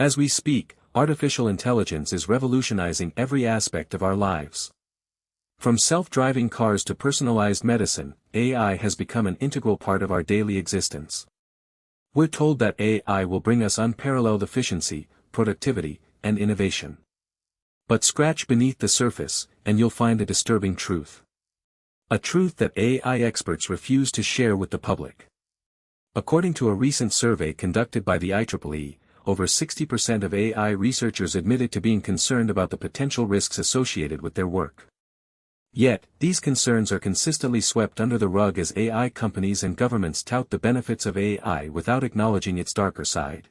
As we speak, artificial intelligence is revolutionizing every aspect of our lives. From self-driving cars to personalized medicine, AI has become an integral part of our daily existence. We're told that AI will bring us unparalleled efficiency, productivity, and innovation. But scratch beneath the surface, and you'll find a disturbing truth. A truth that AI experts refuse to share with the public. According to a recent survey conducted by the IEEE, over 60% of AI researchers admitted to being concerned about the potential risks associated with their work. Yet, these concerns are consistently swept under the rug as AI companies and governments tout the benefits of AI without acknowledging its darker side.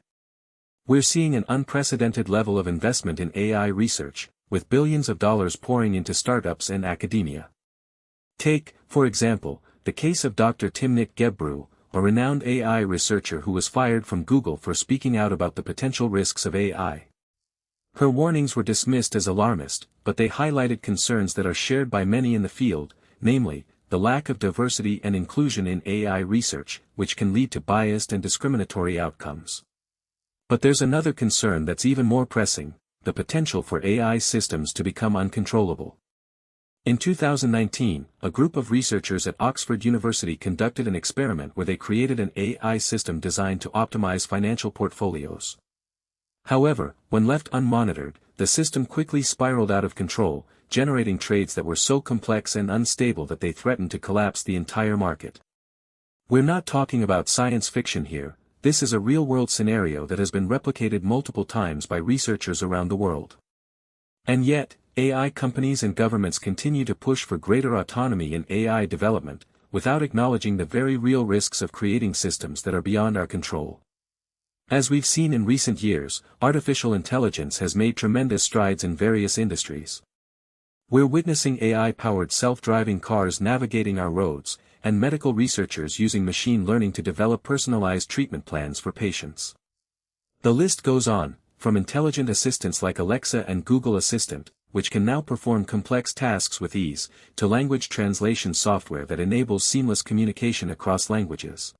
We're seeing an unprecedented level of investment in AI research, with billions of dollars pouring into startups and academia. Take, for example, the case of Dr. Timnit Gebru, a renowned AI researcher who was fired from Google for speaking out about the potential risks of AI. Her warnings were dismissed as alarmist, but they highlighted concerns that are shared by many in the field, namely, the lack of diversity and inclusion in AI research, which can lead to biased and discriminatory outcomes. But there's another concern that's even more pressing: the potential for AI systems to become uncontrollable. In 2019, a group of researchers at Oxford University conducted an experiment where they created an AI system designed to optimize financial portfolios. However, when left unmonitored, the system quickly spiraled out of control, generating trades that were so complex and unstable that they threatened to collapse the entire market. We're not talking about science fiction here. This is a real-world scenario that has been replicated multiple times by researchers around the world. And yet, AI companies and governments continue to push for greater autonomy in AI development, without acknowledging the very real risks of creating systems that are beyond our control. As we've seen in recent years, artificial intelligence has made tremendous strides in various industries. We're witnessing AI-powered self-driving cars navigating our roads, and medical researchers using machine learning to develop personalized treatment plans for patients. The list goes on, from intelligent assistants like Alexa and Google Assistant, which can now perform complex tasks with ease, to language translation software that enables seamless communication across languages.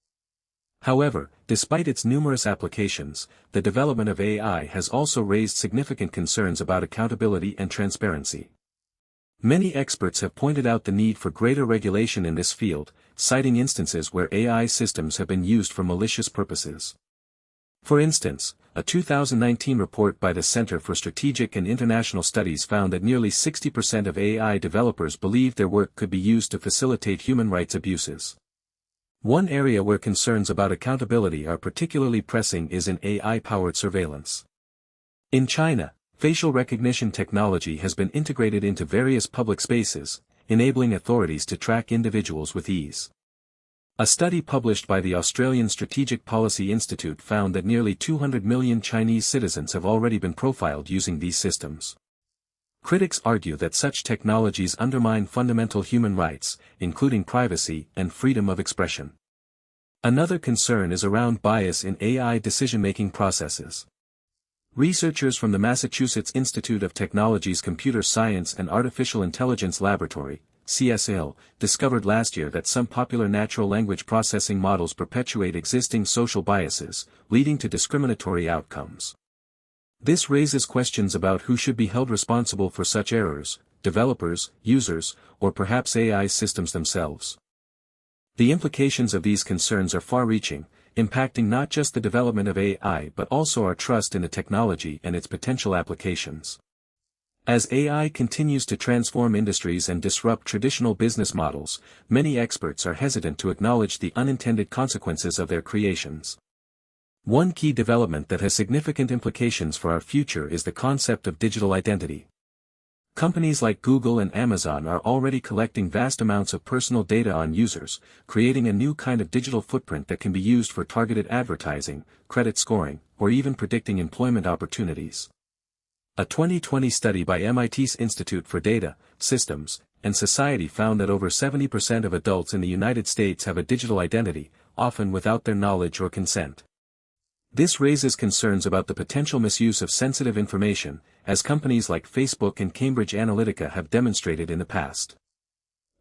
However, despite its numerous applications, the development of AI has also raised significant concerns about accountability and transparency. Many experts have pointed out the need for greater regulation in this field, citing instances where AI systems have been used for malicious purposes. For instance, a 2019 report by the Center for Strategic and International Studies found that nearly 60% of AI developers believe their work could be used to facilitate human rights abuses. One area where concerns about accountability are particularly pressing is in AI-powered surveillance. In China, facial recognition technology has been integrated into various public spaces, enabling authorities to track individuals with ease. A study published by the Australian Strategic Policy Institute found that nearly 200 million Chinese citizens have already been profiled using these systems. Critics argue that such technologies undermine fundamental human rights, including privacy and freedom of expression. Another concern is around bias in AI decision-making processes. Researchers from the Massachusetts Institute of Technology's Computer Science and Artificial Intelligence Laboratory, CSIL, discovered last year that some popular natural language processing models perpetuate existing social biases, leading to discriminatory outcomes. This raises questions about who should be held responsible for such errors: developers, users, or perhaps AI systems themselves. The implications of these concerns are far-reaching, impacting not just the development of AI but also our trust in the technology and its potential applications. As AI continues to transform industries and disrupt traditional business models, many experts are hesitant to acknowledge the unintended consequences of their creations. One key development that has significant implications for our future is the concept of digital identity. Companies like Google and Amazon are already collecting vast amounts of personal data on users, creating a new kind of digital footprint that can be used for targeted advertising, credit scoring, or even predicting employment opportunities. A 2020 study by MIT's Institute for Data, Systems, and Society found that over 70% of adults in the United States have a digital identity, often without their knowledge or consent. This raises concerns about the potential misuse of sensitive information, as companies like Facebook and Cambridge Analytica have demonstrated in the past.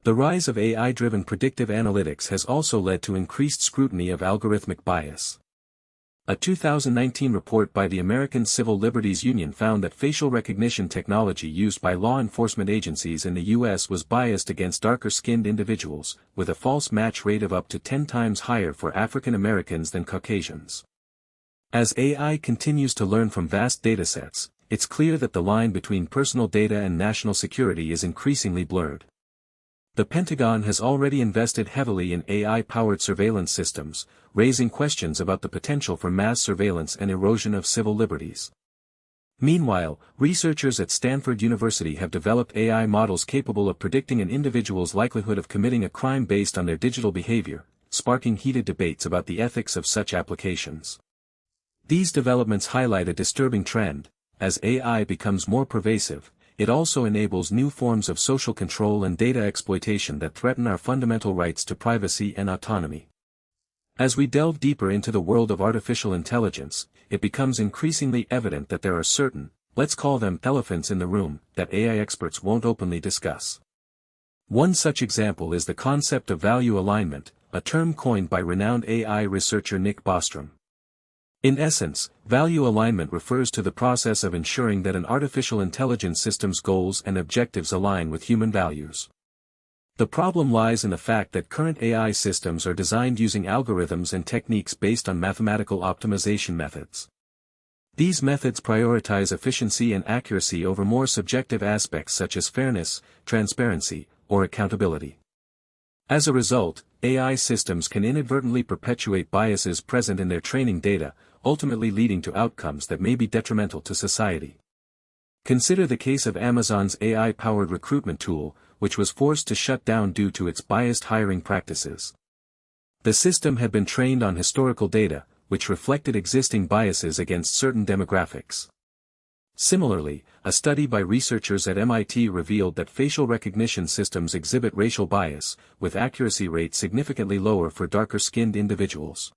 The rise of AI-driven predictive analytics has also led to increased scrutiny of algorithmic bias. A 2019 report by the American Civil Liberties Union found that facial recognition technology used by law enforcement agencies in the U.S. was biased against darker-skinned individuals, with a false match rate of up to 10 times higher for African Americans than Caucasians. As AI continues to learn from vast datasets, it's clear that the line between personal data and national security is increasingly blurred. The Pentagon has already invested heavily in AI-powered surveillance systems, raising questions about the potential for mass surveillance and erosion of civil liberties. Meanwhile, researchers at Stanford University have developed AI models capable of predicting an individual's likelihood of committing a crime based on their digital behavior, sparking heated debates about the ethics of such applications. These developments highlight a disturbing trend. As AI becomes more pervasive, it also enables new forms of social control and data exploitation that threaten our fundamental rights to privacy and autonomy. As we delve deeper into the world of artificial intelligence, it becomes increasingly evident that there are certain, let's call them elephants in the room, that AI experts won't openly discuss. One such example is the concept of value alignment, a term coined by renowned AI researcher Nick Bostrom. In essence, value alignment refers to the process of ensuring that an artificial intelligence system's goals and objectives align with human values. The problem lies in the fact that current AI systems are designed using algorithms and techniques based on mathematical optimization methods. These methods prioritize efficiency and accuracy over more subjective aspects such as fairness, transparency, or accountability. As a result, AI systems can inadvertently perpetuate biases present in their training data, ultimately leading to outcomes that may be detrimental to society. Consider the case of Amazon's AI-powered recruitment tool, which was forced to shut down due to its biased hiring practices. The system had been trained on historical data, which reflected existing biases against certain demographics. Similarly, a study by researchers at MIT revealed that facial recognition systems exhibit racial bias, with accuracy rates significantly lower for darker-skinned individuals.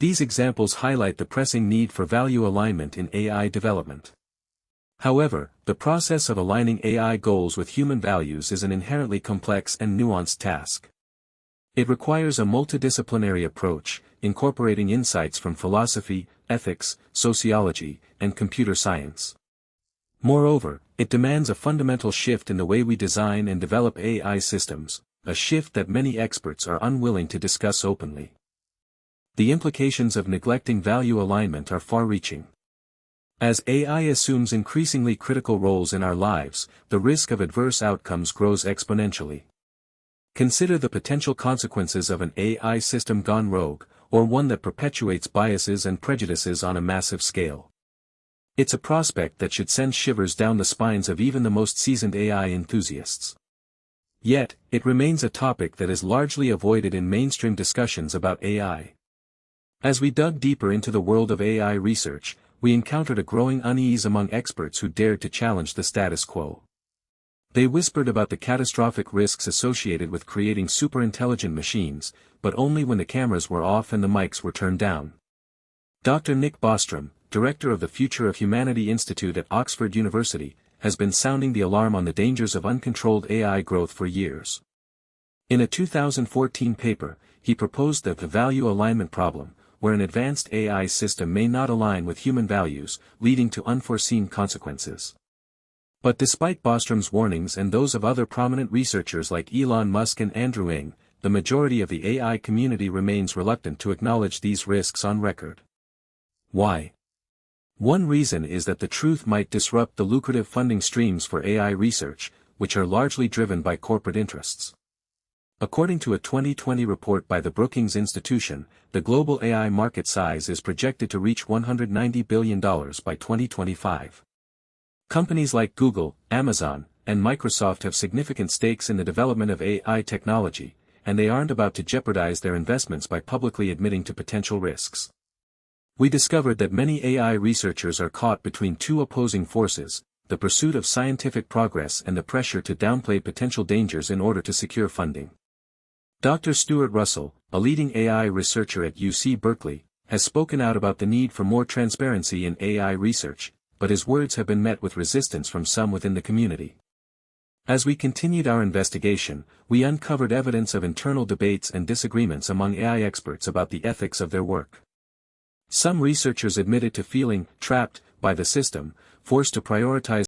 These examples highlight the pressing need for value alignment in AI development. However, the process of aligning AI goals with human values is an inherently complex and nuanced task. It requires a multidisciplinary approach, incorporating insights from philosophy, ethics, sociology, and computer science. Moreover, it demands a fundamental shift in the way we design and develop AI systems, a shift that many experts are unwilling to discuss openly. The implications of neglecting value alignment are far-reaching. As AI assumes increasingly critical roles in our lives, the risk of adverse outcomes grows exponentially. Consider the potential consequences of an AI system gone rogue, or one that perpetuates biases and prejudices on a massive scale. It's a prospect that should send shivers down the spines of even the most seasoned AI enthusiasts. Yet, it remains a topic that is largely avoided in mainstream discussions about AI. As we dug deeper into the world of AI research, we encountered a growing unease among experts who dared to challenge the status quo. They whispered about the catastrophic risks associated with creating superintelligent machines, but only when the cameras were off and the mics were turned down. Dr. Nick Bostrom, director of the Future of Humanity Institute at Oxford University, has been sounding the alarm on the dangers of uncontrolled AI growth for years. In a 2014 paper, he proposed the value alignment problem, where an advanced AI system may not align with human values, leading to unforeseen consequences. But despite Bostrom's warnings and those of other prominent researchers like Elon Musk and Andrew Ng, the majority of the AI community remains reluctant to acknowledge these risks on record. Why? One reason is that the truth might disrupt the lucrative funding streams for AI research, which are largely driven by corporate interests. According to a 2020 report by the Brookings Institution, the global AI market size is projected to reach $190 billion by 2025. Companies like Google, Amazon, and Microsoft have significant stakes in the development of AI technology, and they aren't about to jeopardize their investments by publicly admitting to potential risks. We discovered that many AI researchers are caught between two opposing forces, the pursuit of scientific progress and the pressure to downplay potential dangers in order to secure funding. Dr. Stuart Russell, a leading AI researcher at UC Berkeley, has spoken out about the need for more transparency in AI research, but his words have been met with resistance from some within the community. As we continued our investigation, we uncovered evidence of internal debates and disagreements among AI experts about the ethics of their work. Some researchers admitted to feeling trapped by the system, forced to prioritize